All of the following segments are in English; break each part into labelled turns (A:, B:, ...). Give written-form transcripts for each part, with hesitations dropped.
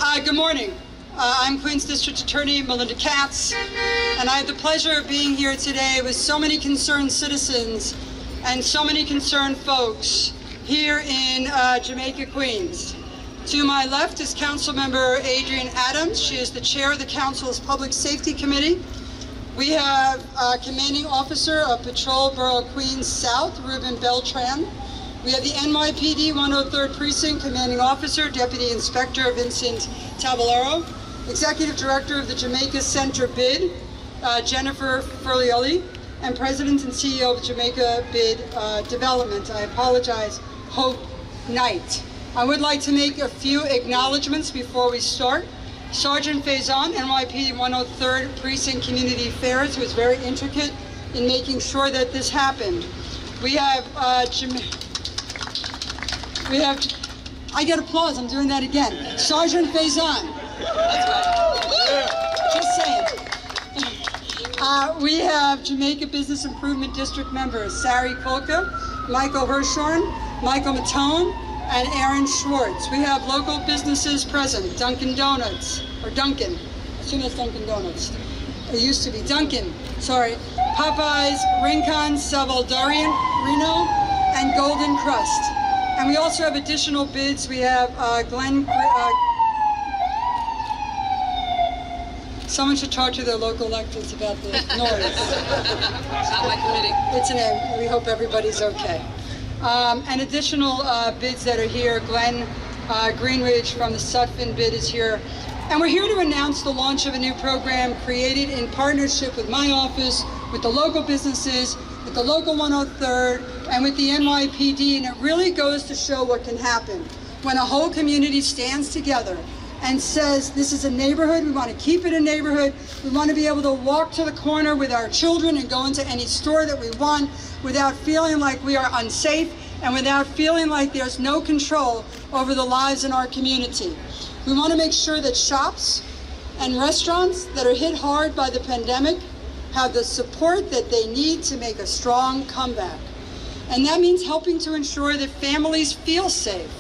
A: Good morning. I'm Queens District Attorney Melinda Katz, and I have the pleasure of being here today with so many concerned citizens and so many concerned folks here in Jamaica, Queens. To my left is Councilmember Adrienne Adams. She is the chair of the Council's Public Safety Committee. We have Commanding Officer of Patrol Borough Queens South, Ruben Beltran. We have the NYPD 103rd Precinct Commanding Officer, Deputy Inspector Vincent Tavallaro. Executive Director of the Jamaica Center BID, Jennifer Furlioli, and President and CEO of Jamaica BID Development. I apologize, Hope Knight. I would like to make a few acknowledgments before we start. Sergeant Faison, NYPD 103rd Precinct Community Affairs, was very intricate in making sure that this happened. We have, I get applause, I'm doing that again. Sergeant Faison. Just saying. We have Jamaica Business Improvement District members, Sari Kolka, Michael Hirshorn, Michael Matone, and Aaron Schwartz. We have local businesses present, Dunkin' Donuts, or Dunkin', I assume that's Dunkin' Donuts. It used to be Dunkin', sorry. Popeyes, Rincon, Salvadorian, Reno, and Golden Crust. And we also have additional bids. We have someone should talk to their local electeds about the noise.
B: It's not my committee.
A: It's an A. We hope everybody's okay. And additional bids that are here. Glenn Greenridge from the Sutphin bid is here. And we're here to announce the launch of a new program created in partnership with my office, with the local businesses, with the local 103rd, and with the NYPD. And it really goes to show what can happen when a whole community stands together and says, this is a neighborhood, we want to keep it a neighborhood, we want to be able to walk to the corner with our children and go into any store that we want without feeling like we are unsafe and without feeling like there's no control over the lives in our community. We want to make sure that shops and restaurants that are hit hard by the pandemic have the support that they need to make a strong comeback. And that means helping to ensure that families feel safe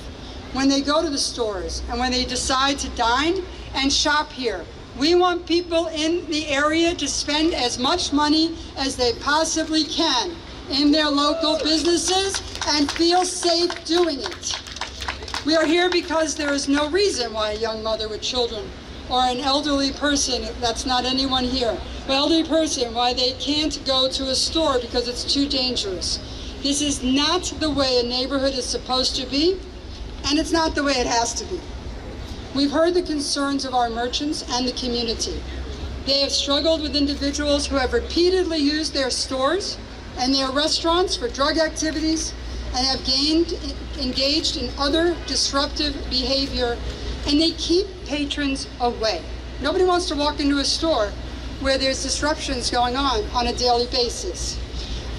A: when they go to the stores and when they decide to dine and shop here. We want people in the area to spend as much money as they possibly can in their local businesses and feel safe doing it. We are here because there is no reason why a young mother with children or an elderly person, that's not anyone here, but elderly person, why they can't go to a store because it's too dangerous. This is not the way a neighborhood is supposed to be, and it's not the way it has to be. We've heard the concerns of our merchants and the community. They have struggled with individuals who have repeatedly used their stores and their restaurants for drug activities and have engaged in other disruptive behavior, and they keep patrons away. Nobody wants to walk into a store where there's disruptions going on a daily basis.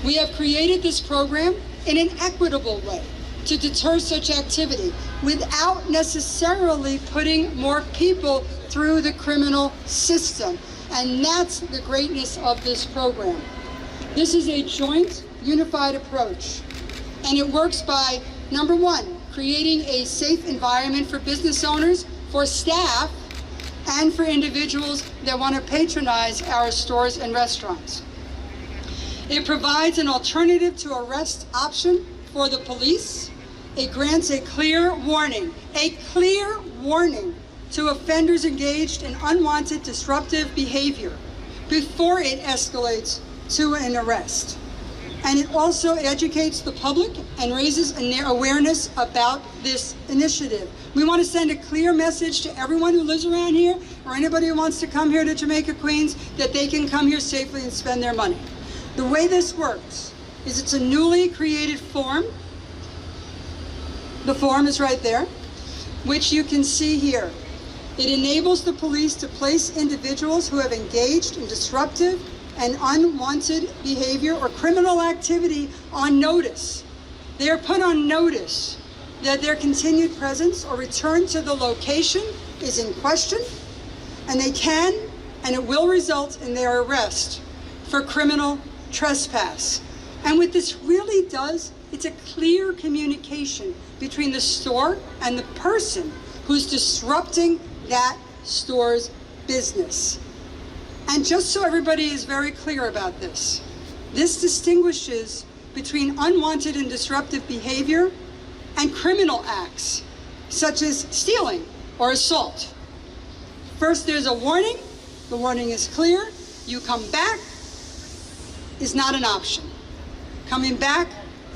A: We have created this program in an equitable way to deter such activity without necessarily putting more people through the criminal system. And that's the greatness of this program. This is a joint, unified approach. And it works by, number one, creating a safe environment for business owners, for staff, and for individuals that want to patronize our stores and restaurants. It provides an alternative to arrest option for the police. It grants a clear warning to offenders engaged in unwanted disruptive behavior before it escalates to an arrest. And it also educates the public and raises awareness about this initiative. We want to send a clear message to everyone who lives around here or anybody who wants to come here to Jamaica, Queens, that they can come here safely and spend their money. The way this works is it's a newly created form. The form is right there, which you can see here. It enables the police to place individuals who have engaged in disruptive and unwanted behavior or criminal activity on notice. They are put on notice that their continued presence or return to the location is in question, and they can and it will result in their arrest for criminal trespass. And what this really does, it's a clear communication between the store and the person who's disrupting that store's business. And just so everybody is very clear about this distinguishes between unwanted and disruptive behavior and criminal acts, such as stealing or assault. First, there's a warning. The warning is clear. You come back is not an option. Coming back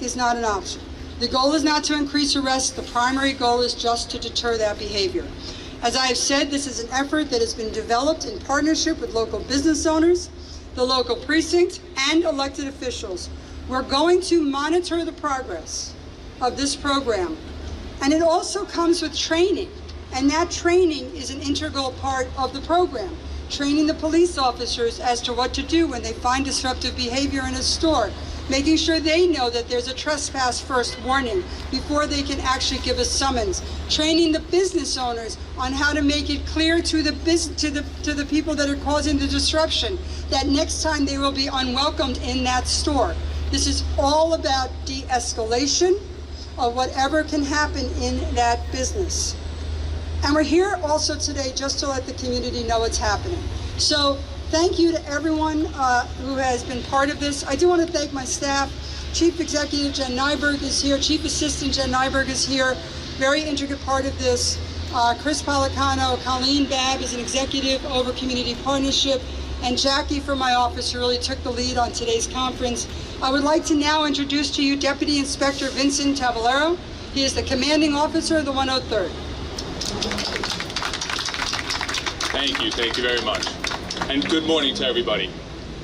A: is not an option. The goal is not to increase arrests. The primary goal is just to deter that behavior. As I have said, this is an effort that has been developed in partnership with local business owners, the local precinct, and elected officials. We're going to monitor the progress of this program. And it also comes with training. And that training is an integral part of the program. Training the police officers as to what to do when they find disruptive behavior in a store. Making sure they know that there's a trespass first warning before they can actually give a summons. Training the business owners on how to make it clear to the people that are causing the disruption that next time they will be unwelcomed in that store. This is all about de-escalation of whatever can happen in that business. And we're here also today just to let the community know what's happening. So thank you to everyone who has been part of this. I do want to thank my staff. Chief Executive Jen Nyberg is here. Chief Assistant Jen Nyberg is here. Very intricate part of this. Chris Policano, Colleen Babb is an executive over community partnership, and Jackie from my office who really took the lead on today's conference. I would like to now introduce to you Deputy Inspector Vincent Tavallaro. He is the commanding officer of the 103rd.
C: Thank you very much. And good morning to everybody.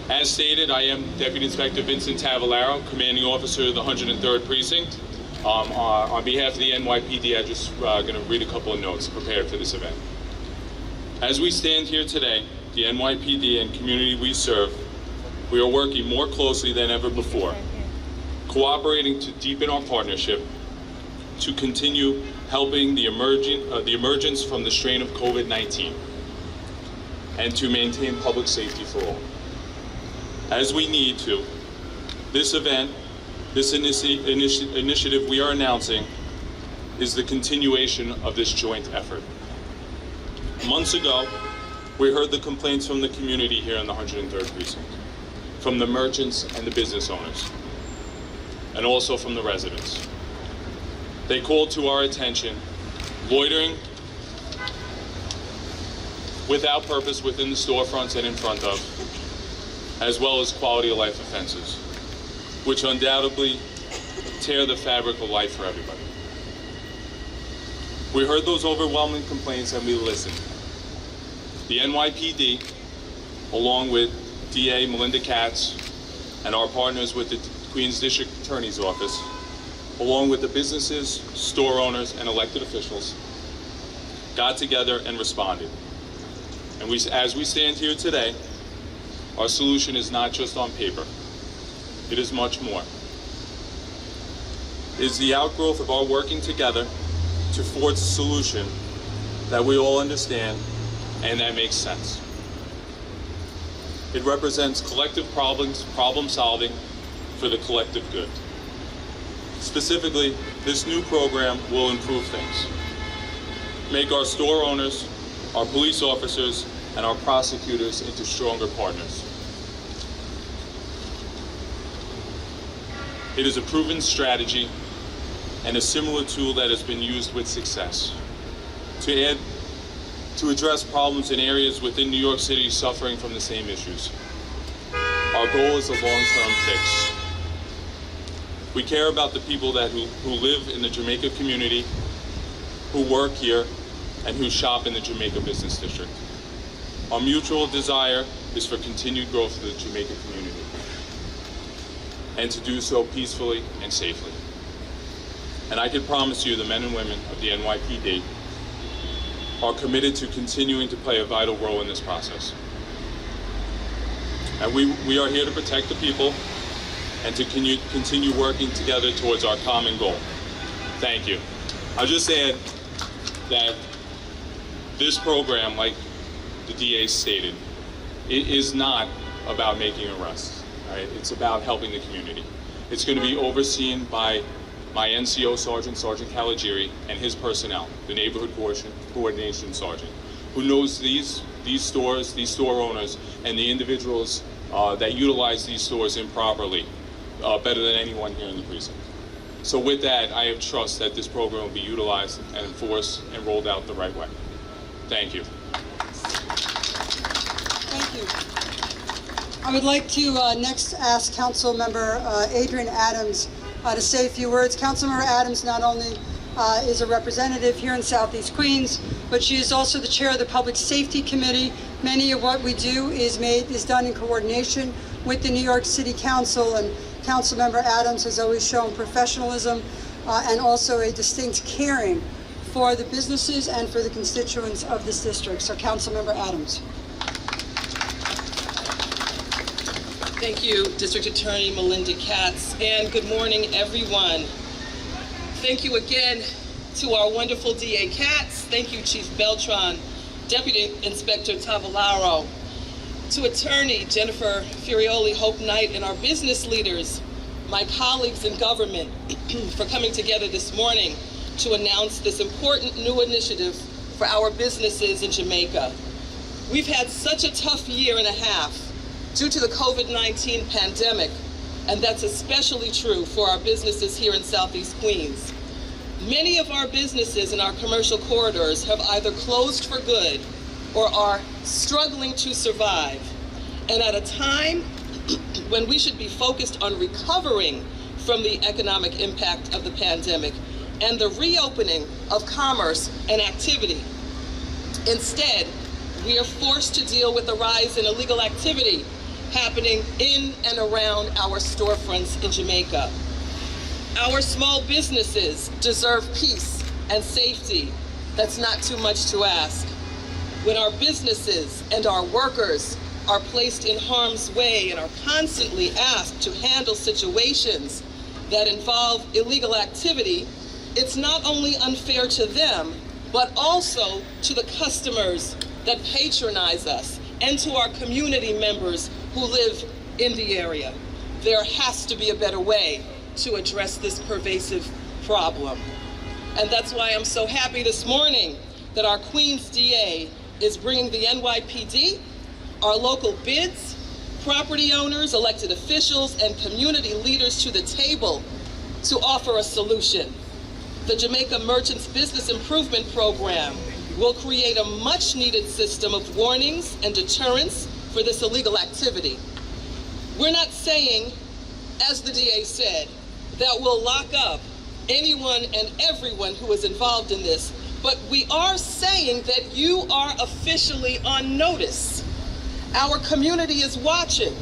C: As stated, I am Deputy Inspector Vincent Tavallaro, Commanding Officer of the 103rd Precinct. On behalf of the NYPD, I'm just going to read a couple of notes prepared for this event. As we stand here today, the NYPD and community we serve, we are working more closely than ever before, cooperating to deepen our partnership, to continue helping the emergence from the strain of COVID-19, and to maintain public safety for all. As we need to, this event, this initiative we are announcing is the continuation of this joint effort. Months ago, we heard the complaints from the community here in the 103rd Precinct, from the merchants and the business owners, and also from the residents. They called to our attention loitering without purpose within the storefronts and in front of, as well as quality of life offenses, which undoubtedly tear the fabric of life for everybody. We heard those overwhelming complaints and we listened. The NYPD, along with DA Melinda Katz and our partners with the Queens District Attorney's Office, along with the businesses, store owners, and elected officials, got together and responded. And as we stand here today, our solution is not just on paper. It is much more. It is the outgrowth of our working together to forge a solution that we all understand and that makes sense. It represents collective problem solving for the collective good. Specifically, this new program will improve things, make our store owners, our police officers, and our prosecutors into stronger partners. It is a proven strategy and a similar tool that has been used with success to address problems in areas within New York City suffering from the same issues. Our goal is a long-term fix. We care about the people who live in the Jamaica community, who work here, and who shop in the Jamaica Business District. Our mutual desire is for continued growth of the Jamaica community, and to do so peacefully and safely. And I can promise you the men and women of the NYPD are committed to continuing to play a vital role in this process. And we are here to protect the people and to continue working together towards our common goal. Thank you. I'll just add that this program, like the DA stated, it is not about making arrests. Right? It's about helping the community. It's going to be overseen by my NCO Sergeant Caligiri, and his personnel, the Neighborhood Coordination Sergeant. who knows these stores, these store owners, and the individuals that utilize these stores improperly better than anyone here in the precinct. So with that, I have trust that this program will be utilized and enforced and rolled out the right way. Thank you.
A: Thank you. I would like to next ask Council Member Adrian Adams to say a few words. Councilmember Adams not only is a representative here in Southeast Queens, but she is also the chair of the Public Safety Committee. Many of what we do is done in coordination with the New York City Council, and Councilmember Adams has always shown professionalism and also a distinct caring for the businesses and for the constituents of this district. So Councilmember Adams.
B: Thank you, District Attorney Melinda Katz, and good morning, everyone. Thank you again to our wonderful DA Katz. Thank you, Chief Beltran, Deputy Inspector Tavallaro, to Attorney Jennifer Furioli, Hope Knight, and our business leaders, my colleagues in government, for coming together this morning to announce this important new initiative for our businesses in Jamaica. We've had such a tough year and a half due to the COVID-19 pandemic, and that's especially true for our businesses here in Southeast Queens. Many of our businesses in our commercial corridors have either closed for good or are struggling to survive. And at a time when we should be focused on recovering from the economic impact of the pandemic and the reopening of commerce and activity, instead, we are forced to deal with the rise in illegal activity happening in and around our storefronts in Jamaica. Our small businesses deserve peace and safety. That's not too much to ask. When our businesses and our workers are placed in harm's way and are constantly asked to handle situations that involve illegal activity, it's not only unfair to them, but also to the customers that patronize us and to our community members who live in the area. There has to be a better way to address this pervasive problem. And that's why I'm so happy this morning that our Queens DA is bringing the NYPD, our local bids, property owners, elected officials, and community leaders to the table to offer a solution. The Jamaica Merchants Business Improvement Program will create a much-needed system of warnings and deterrence for this illegal activity. We're not saying, as the DA said, that we'll lock up anyone and everyone who is involved in this, but we are saying that you are officially on notice. Our community is watching,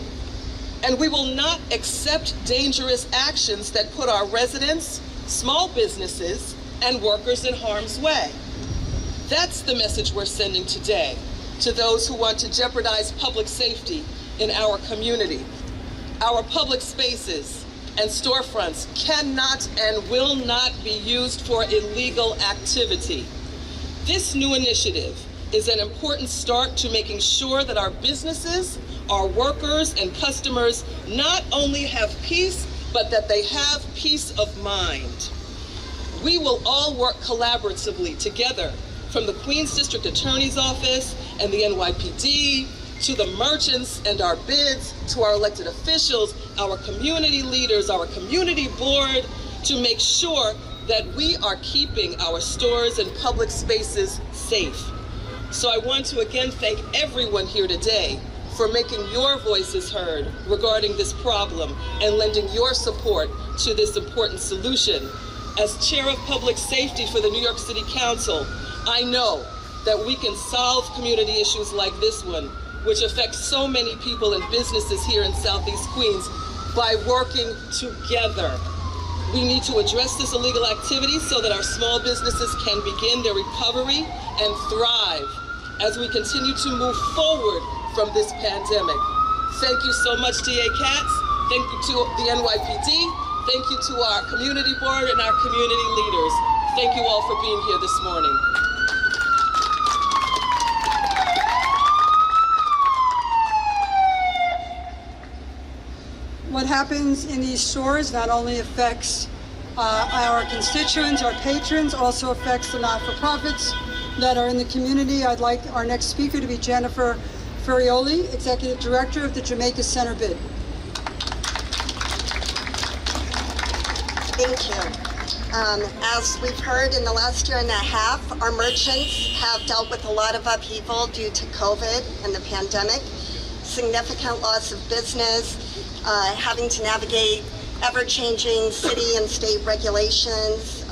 B: and we will not accept dangerous actions that put our residents, small businesses, and workers in harm's way. That's the message we're sending today to those who want to jeopardize public safety in our community. Our public spaces and storefronts cannot and will not be used for illegal activity. This new initiative is an important start to making sure that our businesses, our workers, and customers not only have peace, but that they have peace of mind. We will all work collaboratively together, from the Queens District Attorney's Office and the NYPD, to the merchants and our bids, to our elected officials, our community leaders, our community board, to make sure that we are keeping our stores and public spaces safe. So I want to again thank everyone here today for making your voices heard regarding this problem and lending your support to this important solution. As Chair of Public Safety for the New York City Council, I know that we can solve community issues like this one, which affects so many people and businesses here in Southeast Queens, by working together. We need to address this illegal activity so that our small businesses can begin their recovery and thrive as we continue to move forward from this pandemic. Thank you so much, DA Katz. Thank you to the NYPD. Thank you to our community board and our community leaders. Thank you all for being here this morning.
A: What happens in these stores not only affects our constituents, our patrons, also affects the not-for-profits that are in the community. I'd like our next speaker to be Jennifer Ferrioli, Executive Director of the Jamaica Center Bid.
D: Thank you. As we've heard in the last year and a half, our merchants have dealt with a lot of upheaval due to COVID and the pandemic, significant loss of business, having to navigate ever-changing city and state regulations,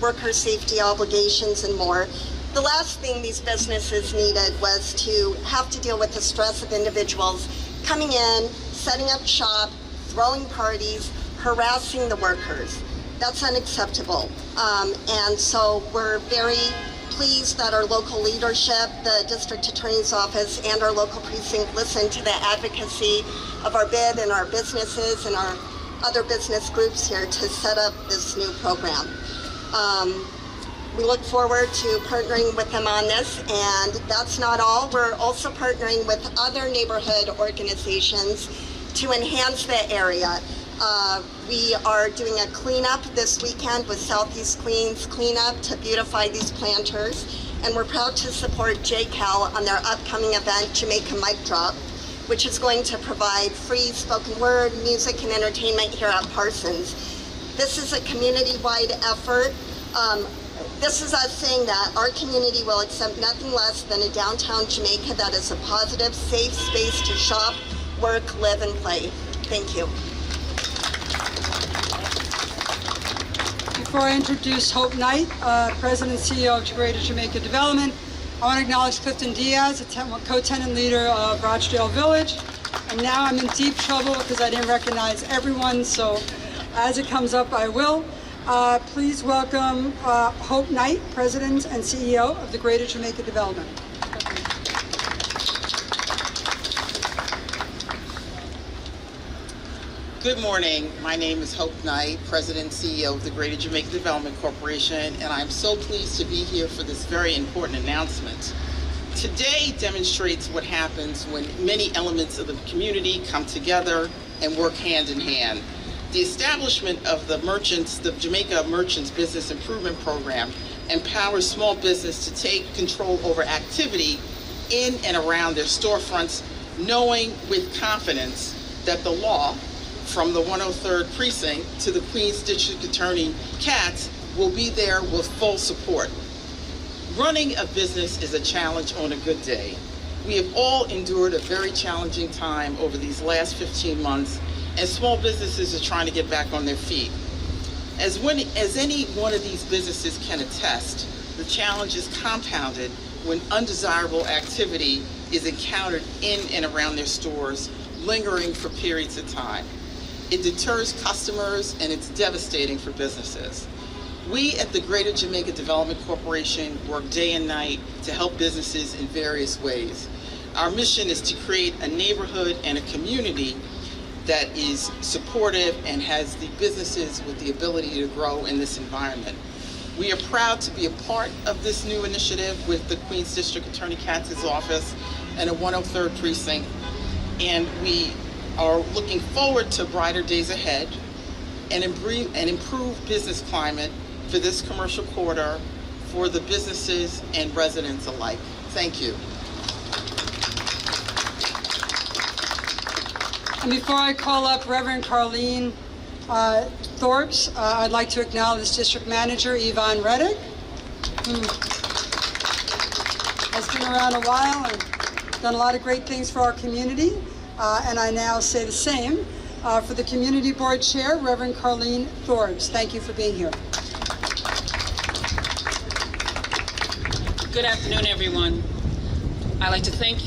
D: worker safety obligations, and more. The last thing these businesses needed was to have to deal with the stress of individuals coming in, setting up shop, throwing parties, harassing the workers. That's unacceptable. And so we're very pleased that our local leadership, the district attorney's office, and our local precinct listened to the advocacy of our bid and our businesses and our other business groups here to set up this new program. We look forward to partnering with them on this, and that's not all. We're also partnering with other neighborhood organizations to enhance the area. We are doing a cleanup this weekend with Southeast Queens Cleanup to beautify these planters, and we're proud to support JCal on their upcoming event, Jamaica Mic Drop, which is going to provide free spoken word, music, and entertainment here at Parsons. This is a community-wide effort. This is us saying that our community will accept nothing less than a downtown Jamaica that is a positive, safe space to shop, work, live, and play. Thank you.
A: Before I introduce Hope Knight, President and CEO of Greater Jamaica Development, I want to acknowledge Clifton Diaz, a co-tenant leader of Rochdale Village. And now I'm in deep trouble because I didn't recognize everyone, so as it comes up, I will. Please welcome Hope Knight, President and CEO of the Greater Jamaica Development.
E: Good morning. My name is Hope Knight, President and CEO of the Greater Jamaica Development Corporation, and I'm so pleased to be here for this very important announcement. Today demonstrates what happens when many elements of the community come together and work hand in hand. The establishment of the Jamaica Merchants Business Improvement Program empowers small business to take control over activity in and around their storefronts, knowing with confidence that the law, from the 103rd Precinct to the Queens District Attorney Katz, will be there with full support. Running a business is a challenge on a good day. We have all endured a very challenging time over these last 15 months, and small businesses are trying to get back on their feet. As any one of these businesses can attest, the challenge is compounded when undesirable activity is encountered in and around their stores, lingering for periods of time. It deters customers, and it's devastating for businesses. We at the Greater Jamaica Development Corporation work day and night to help businesses in various ways. Our mission is to create a neighborhood and a community that is supportive and has the businesses with the ability to grow in this environment. We are proud to be a part of this new initiative with the Queens District Attorney Katz's office and a 103rd Precinct, and we are looking forward to brighter days ahead and improved business climate for this commercial corridor for the businesses and residents alike. Thank you.
A: And before I call up Reverend Carlene Thorpes, I'd like to acknowledge District Manager Yvonne Reddick, who has been around a while and done a lot of great things for our community. And I now say the same for the Community Board Chair, Reverend Carlene Thorpes. Thank you for being here.
F: Good afternoon, everyone. I'd like to thank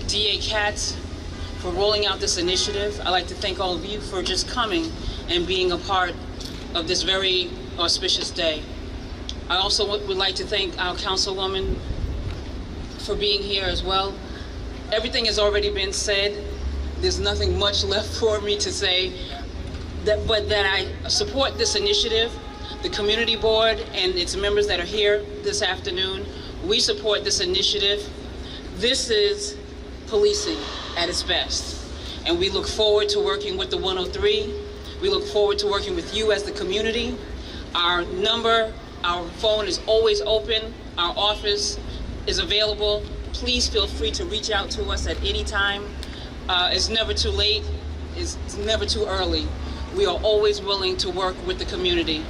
F: DA Katz for rolling out this initiative. I'd like to thank all of you for just coming and being a part of this very auspicious day. I also would like to thank our Councilwoman for being here as well. Everything has already been said. There's nothing much left for me to say, but that I support this initiative. The community board and its members that are here this afternoon, we support this initiative. This is policing at its best. And we look forward to working with the 103. We look forward to working with you as the community. Our phone is always open. Our office is available. Please feel free to reach out to us at any time. It's never too late. It's never too early. We are always willing to work with the community.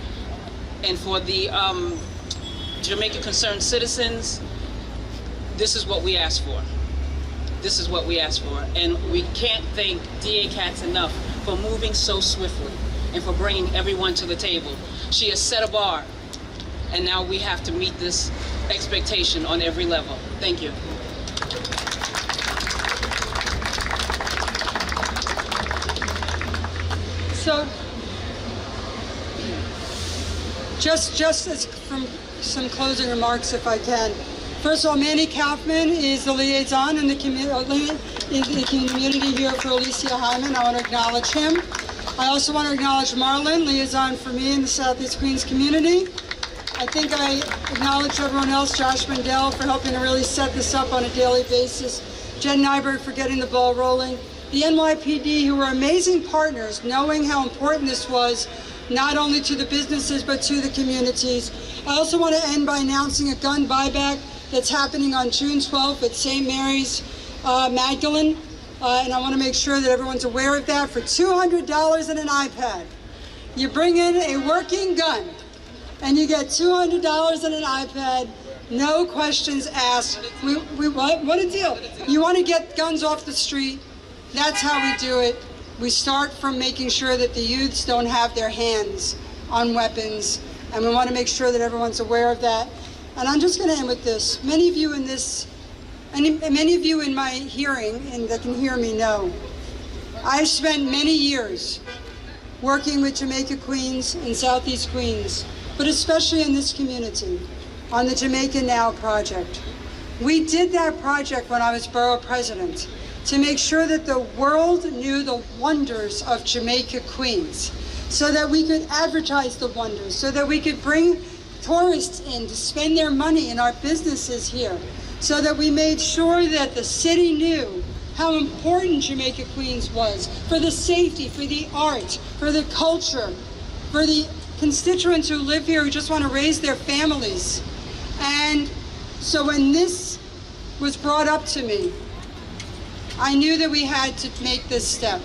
F: And for the Jamaica Concerned citizens, this is what we ask for. This is what we ask for. And we can't thank DA Katz enough for moving so swiftly and for bringing everyone to the table. She has set a bar, and now we have to meet this expectation on every level. Thank you.
A: So, just as from some closing remarks, if I can. First of all, Manny Kaufman is the liaison in the community here for Alicia Hyman. I want to acknowledge him. I also want to acknowledge Marlon, liaison for me in the Southeast Queens community. I think I acknowledge everyone else, Josh Mandel for helping to really set this up on a daily basis, Jen Nyberg for getting the ball rolling, the NYPD, who were amazing partners, knowing how important this was, not only to the businesses, but to the communities. I also want to end by announcing a gun buyback that's happening on June 12th at St. Mary's Magdalene. And I want to make sure that everyone's aware of that for $200 and an iPad. You bring in a working gun and you get $200 and an iPad, no questions asked. What a deal. You want to get guns off the street, that's how we do it. We start from making sure that the youths don't have their hands on weapons, and we want to make sure that everyone's aware of that. And I'm just going to end with this. Many of you in this, and many of you in my hearing and that can hear me know, I've spent many years working with Jamaica Queens and Southeast Queens, but especially in this community, on the Jamaica Now project. We did that project when I was borough president to make sure that the world knew the wonders of Jamaica Queens, so that we could advertise the wonders, so that we could bring tourists in to spend their money in our businesses here, so that we made sure that the city knew how important Jamaica Queens was for the safety, for the art, for the culture, for the constituents who live here who just want to raise their families. And so when this was brought up to me, I knew that we had to make this step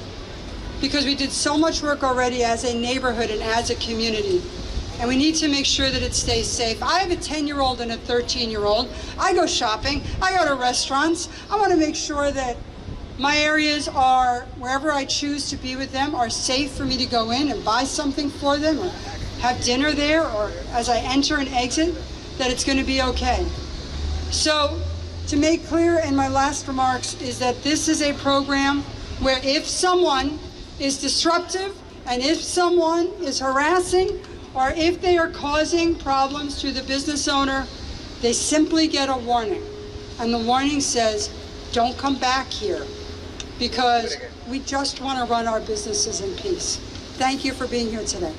A: because we did so much work already as a neighborhood and as a community. And we need to make sure that it stays safe. I have a 10-year-old and a 13-year-old. I go shopping, I go to restaurants. I want to make sure that my areas are, wherever I choose to be with them, are safe for me to go in and buy something for them or have dinner there, or as I enter and exit, that it's going to be okay. So to make clear in my last remarks is that this is a program where if someone is disruptive and if someone is harassing or if they are causing problems to the business owner, they simply get a warning. And the warning says, don't come back here, because we just want to run our businesses in peace. Thank you for being here today.